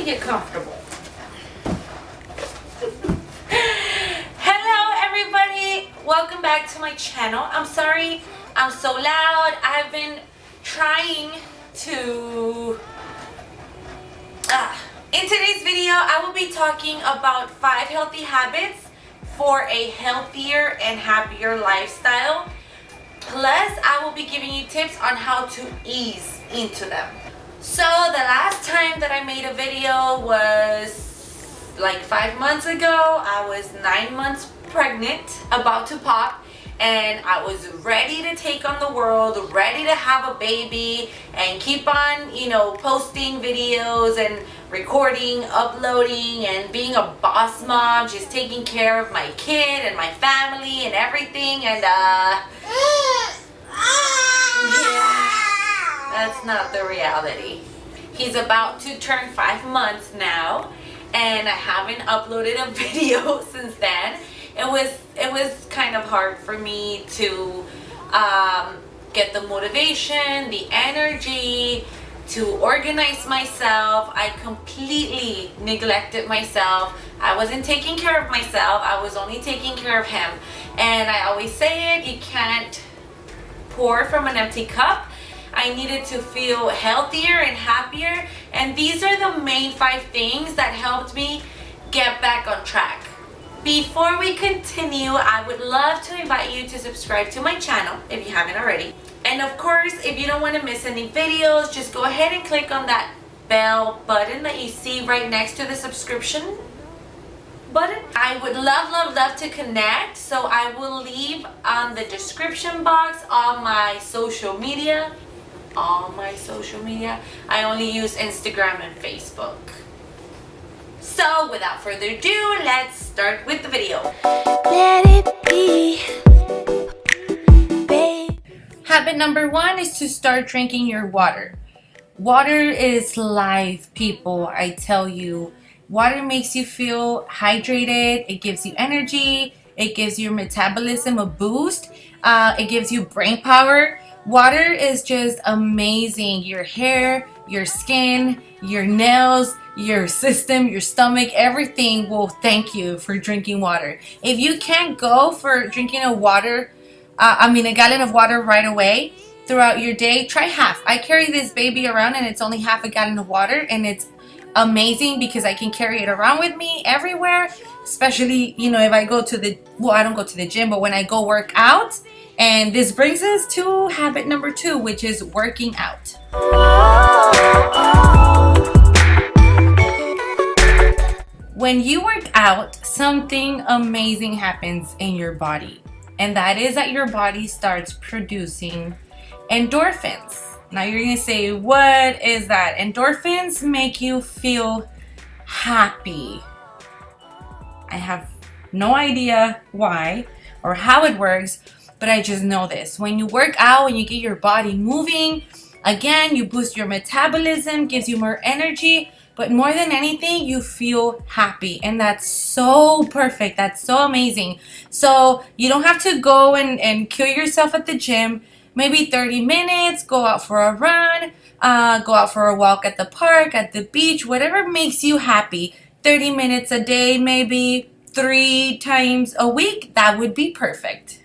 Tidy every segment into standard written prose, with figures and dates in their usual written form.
Get comfortable. Hello everybody, welcome back to my channel. I'm sorry I'm so loud. I've been trying to in today's video I will be talking about 5 healthy habits for a healthier and happier lifestyle. Plus I will be giving you tips on how to ease into them. So the last time that I made a video was like 5 months ago. I was 9 months pregnant, about to pop, and I was ready to take on the world, ready to have a baby and keep on, you know, posting videos and recording, uploading, and being a boss mom, just taking care of my kid and my family and everything. And yeah. That's not the reality. He's about to turn 5 months now, and I haven't uploaded a video since then. It was kind of hard for me to get the motivation, the energy to organize myself. I completely neglected myself. I wasn't taking care of myself. I was only taking care of him. And I always say it, you can't pour from an empty cup. I needed to feel healthier and happier, and these are the main 5 things that helped me get back on track. Before we continue, I would love to invite you to subscribe to my channel if you haven't already. And of course, if you don't want to miss any videos, just go ahead and click on that bell button that you see right next to the subscription button. I would love to connect, so I will leave on the description box all my social media. I only use Instagram and Facebook. So without further ado, let's start with the video. Let it be, babe. Habit number 1 is to start drinking your water. Water is life, people. I tell you, water makes you feel hydrated. It gives you energy. It gives your metabolism a boost. It gives you brain power. Water is just amazing. Your hair, your skin, your nails, your system, your stomach, everything will thank you for drinking water. If you can't go for drinking a gallon of water right away throughout your day, try half. I carry this baby around and it's only half a gallon of water, and it's amazing because I can carry it around with me everywhere, especially, you know, if I go to I don't go to the gym, but when I go work out. And this brings us to habit number 2, which is working out. When you work out, something amazing happens in your body. And that is that your body starts producing endorphins. Now you're going to say, what is that? Endorphins make you feel happy. I have no idea why or how it works, but I just know this. When you work out, when you get your body moving, again, you boost your metabolism, gives you more energy, but more than anything, you feel happy. And that's so perfect. That's so amazing. So you don't have to go and kill yourself at the gym. Maybe 30 minutes, go out for a run, go out for a walk at the park, at the beach, whatever makes you happy. 30 minutes a day, maybe 3 times a week, that would be perfect.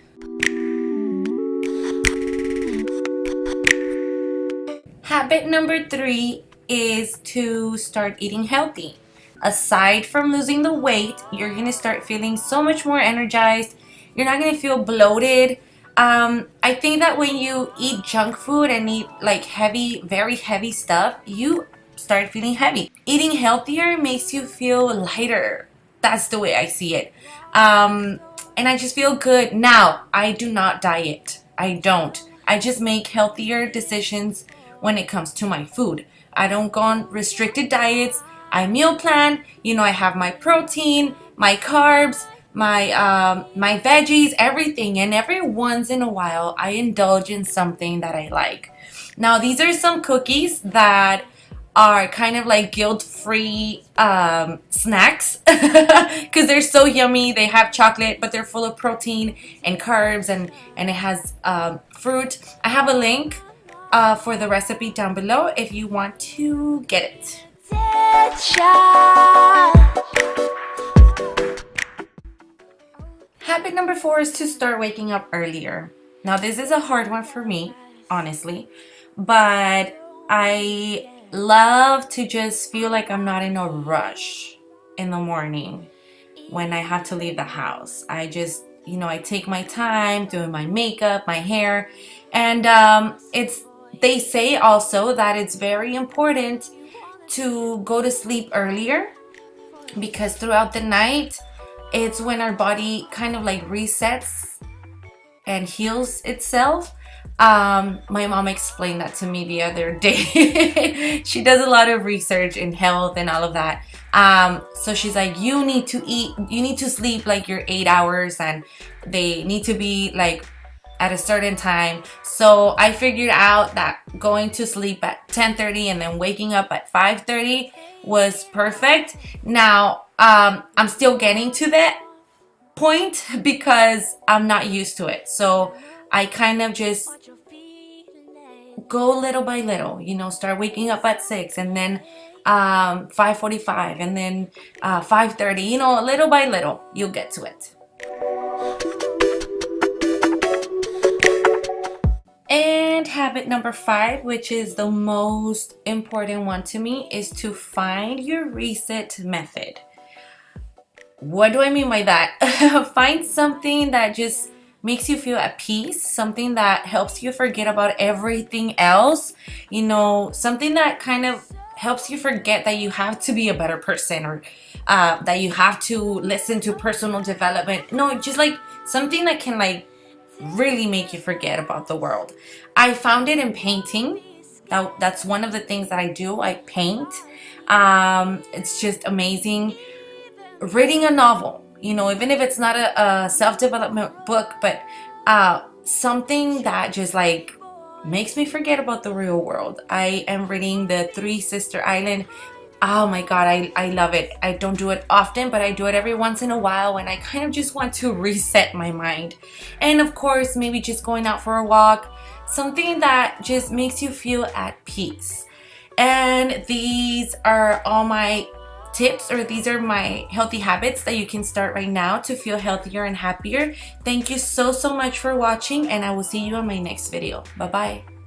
Habit number 3 is to start eating healthy. Aside from losing the weight, you're going to start feeling so much more energized. You're not going to feel bloated. I think that when you eat junk food and eat like heavy, very heavy stuff, you start feeling heavy. Eating healthier makes you feel lighter. That's the way I see it. And I just feel good. Now, I do not diet. I don't. I just make healthier decisions when it comes to my food. I don't go on restricted diets. I meal plan. You know, I have my protein, my carbs, my veggies, everything. And every once in a while I indulge in something that I like. Now these are some cookies that are kind of like guilt-free snacks because they're so yummy. They have chocolate, but they're full of protein and carbs, and it has fruit. I have a link for the recipe down below if you want to get it. Habit number 4 is to start waking up earlier. Now this is a hard one for me, honestly, but I love to just feel like I'm not in a rush in the morning when I have to leave the house. I just, I take my time doing my makeup, my hair, and they say also that it's very important to go to sleep earlier, because throughout the night it's when our body kind of like resets and heals itself. My mom explained that to me the other day. She does a lot of research in health and all of that. So she's like, you need to sleep like your 8 hours, and they need to be like at a certain time. So I figured out that going to sleep at 10:30 and then waking up at 5:30 was perfect. Now, I'm still getting to that point because I'm not used to it. So I kind of just go little by little, start waking up at 6 and then 5:45 and then 5:30, little by little, you'll get to it. And habit number 5, which is the most important one to me, is to find your reset method. What do I mean by that? Find something that just makes you feel at peace, something that helps you forget about everything else, something that kind of helps you forget that you have to be a better person, or that you have to listen to personal development. No, just like something that can like really make you forget about the world. I found it in painting. That's one of the things that I do. I paint. It's just amazing. Reading a novel, even if it's not a self-development book, but something that just like makes me forget about the real world. I am reading the Three Sister Island. Oh my god, I love it. I don't do it often, but I do it every once in a while when I kind of just want to reset my mind. And of course, maybe just going out for a walk, something that just makes you feel at peace. And these are all my tips, or these are my healthy habits that you can start right now to feel healthier and happier. Thank you so much for watching, and I will see you on my next video. Bye bye.